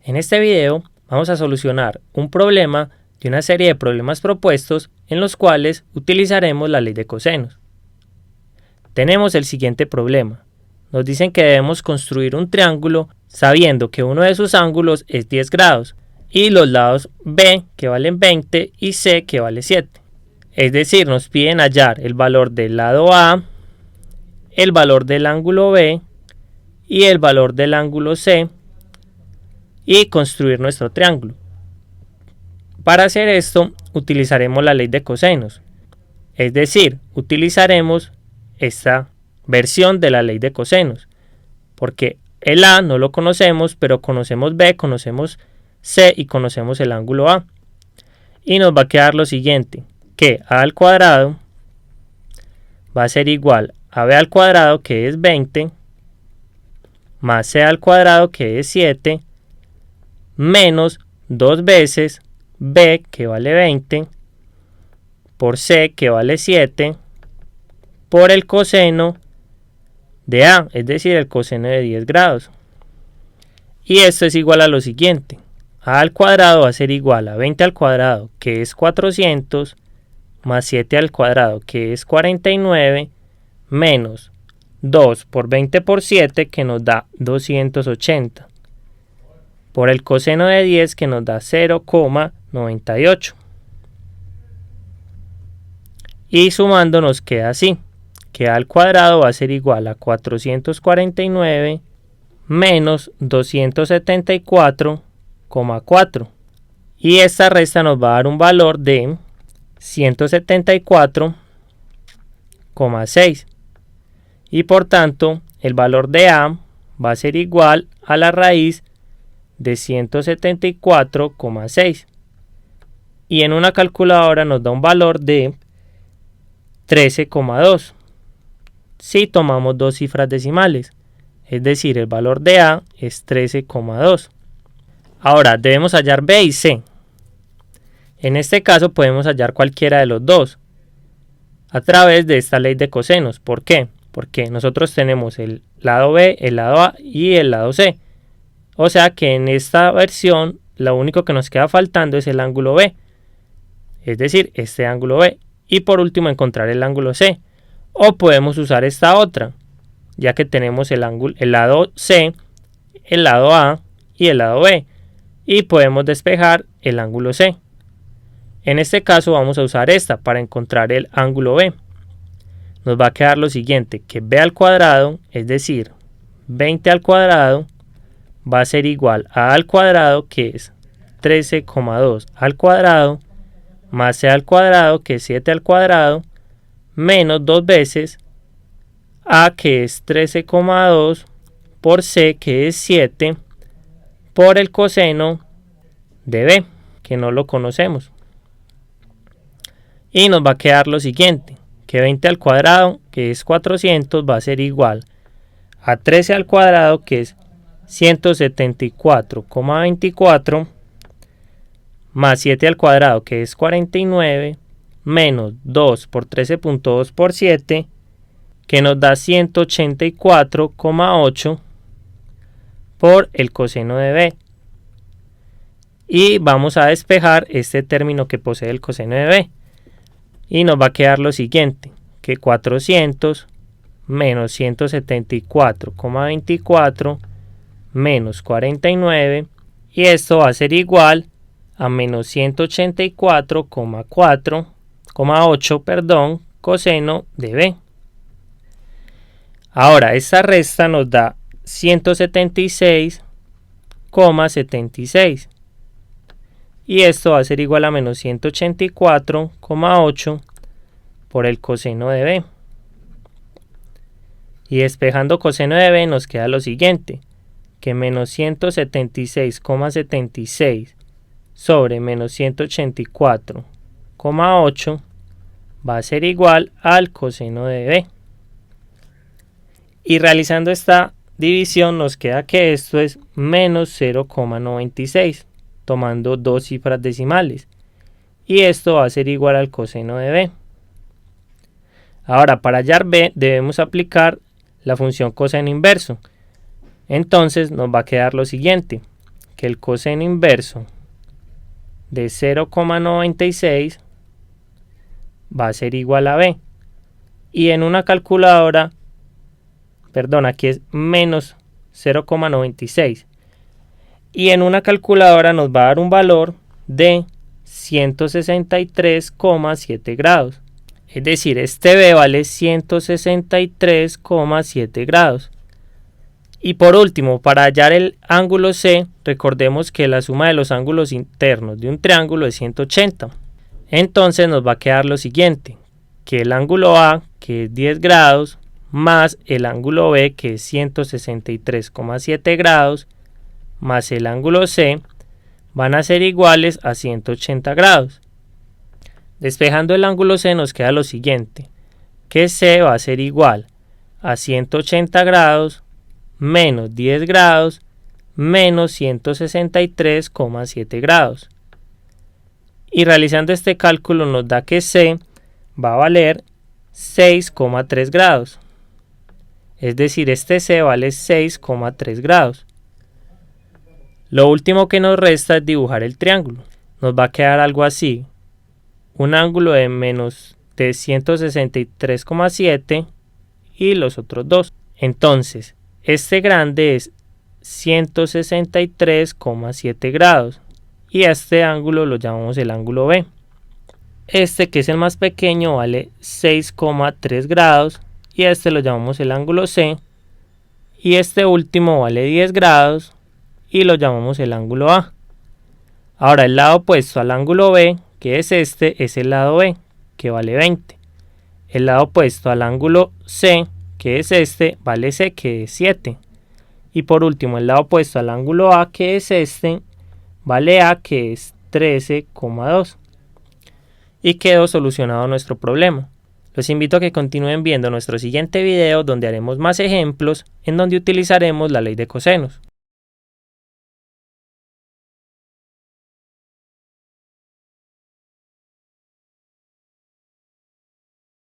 En este video vamos a solucionar un problema de una serie de problemas propuestos en los cuales utilizaremos la ley de cosenos. Tenemos el siguiente problema. Nos dicen que debemos construir un triángulo sabiendo que uno de sus ángulos es 10 grados y los lados B que valen 20 y C que vale 7. Es decir, nos piden hallar el valor del lado A, el valor del ángulo B y el valor del ángulo C y construir nuestro triángulo. Para hacer esto utilizaremos la ley de cosenos, es decir, utilizaremos esta versión de la ley de cosenos, porque el A no lo conocemos, pero conocemos B, conocemos C y conocemos el ángulo A. Y nos va a quedar lo siguiente, que A al cuadrado va a ser igual a B al cuadrado, que es 20, más C al cuadrado, que es 7, menos 2 veces B, que vale 20, por C, que vale 7, por el coseno de A, es decir, el coseno de 10 grados. Y esto es igual a lo siguiente. A al cuadrado va a ser igual a 20 al cuadrado, que es 400, más 7 al cuadrado, que es 49, menos 2 por 20 por 7, que nos da 280. Por el coseno de 10, que nos da 0,98. Y sumando nos queda así, que A al cuadrado va a ser igual a 449 menos 274,4. Y esta resta nos va a dar un valor de 174,6. Y por tanto, el valor de A va a ser igual a la raíz de 174,6. Y en una calculadora nos da un valor de 13,2. Si tomamos dos cifras decimales, es decir, el valor de A es 13,2. Ahora debemos hallar B y C. En este caso podemos hallar cualquiera de los dos a través de esta ley de cosenos. ¿Por qué? Porque nosotros tenemos el lado B, el lado A y el lado C. O sea que en esta versión lo único que nos queda faltando es el ángulo B, es decir, este ángulo B. Y por último encontrar el ángulo C. O podemos usar esta otra, ya que tenemos el lado C, el lado A y el lado B. Y podemos despejar el ángulo C. En este caso vamos a usar esta para encontrar el ángulo B. Nos va a quedar lo siguiente, que B al cuadrado, es decir, 20 al cuadrado, va a ser igual a A al cuadrado, que es 13,2 al cuadrado, más C al cuadrado, que es 7 al cuadrado, menos 2 veces A, que es 13,2, por C, que es 7, por el coseno de B, que no lo conocemos. Y nos va a quedar lo siguiente, que 20 al cuadrado, que es 400, va a ser igual a 13 al cuadrado, que es 174,24, más 7 al cuadrado, que es 49, menos 2 por 13,2 por 7, que nos da 184,8 por el coseno de B. Y vamos a despejar este término que posee el coseno de B. Y nos va a quedar lo siguiente, que 400 menos 174,24 menos 49, y esto va a ser igual a menos 184,8 coseno de B. Ahora esta resta nos da 176,76. Y esto va a ser igual a menos 184,8 por el coseno de B. Y despejando coseno de B nos queda lo siguiente, que menos 176,76 sobre menos 184,8 va a ser igual al coseno de B. Y realizando esta división nos queda que esto es menos 0,96, tomando dos cifras decimales. Y esto va a ser igual al coseno de B. Ahora, para hallar B debemos aplicar la función coseno inverso. Entonces nos va a quedar lo siguiente, que el coseno inverso de 0,96 va a ser igual a b. Y en una calculadora, perdón, aquí es menos 0,96. Y en una calculadora nos va a dar un valor de 163,7 grados. Es decir, este b vale 163,7 grados. Y por último, para hallar el ángulo C, recordemos que la suma de los ángulos internos de un triángulo es 180. Entonces nos va a quedar lo siguiente, que el ángulo A, que es 10 grados, más el ángulo B, que es 163,7 grados, más el ángulo C, van a ser iguales a 180 grados. Despejando el ángulo C nos queda lo siguiente, que C va a ser igual a 180 grados menos 10 grados menos 163,7 grados. Y realizando este cálculo nos da que C va a valer 6,3 grados. Es decir, este C vale 6,3 grados. Lo último que nos resta es dibujar el triángulo. Nos va a quedar algo así. Un ángulo de menos de 163,7 y los otros dos. Entonces, este grande es 163,7 grados y a este ángulo lo llamamos el ángulo B. Este, que es el más pequeño, vale 6,3 grados y a este lo llamamos el ángulo C. Y este último vale 10 grados y lo llamamos el ángulo A. Ahora el lado opuesto al ángulo B, que es este, es el lado B, que vale 20. El lado opuesto al ángulo C, que es este, vale C, que es 7. Y por último, el lado opuesto al ángulo A, que es este, vale A, que es 13,2. Y quedó solucionado nuestro problema. Los invito a que continúen viendo nuestro siguiente video donde haremos más ejemplos en donde utilizaremos la ley de cosenos.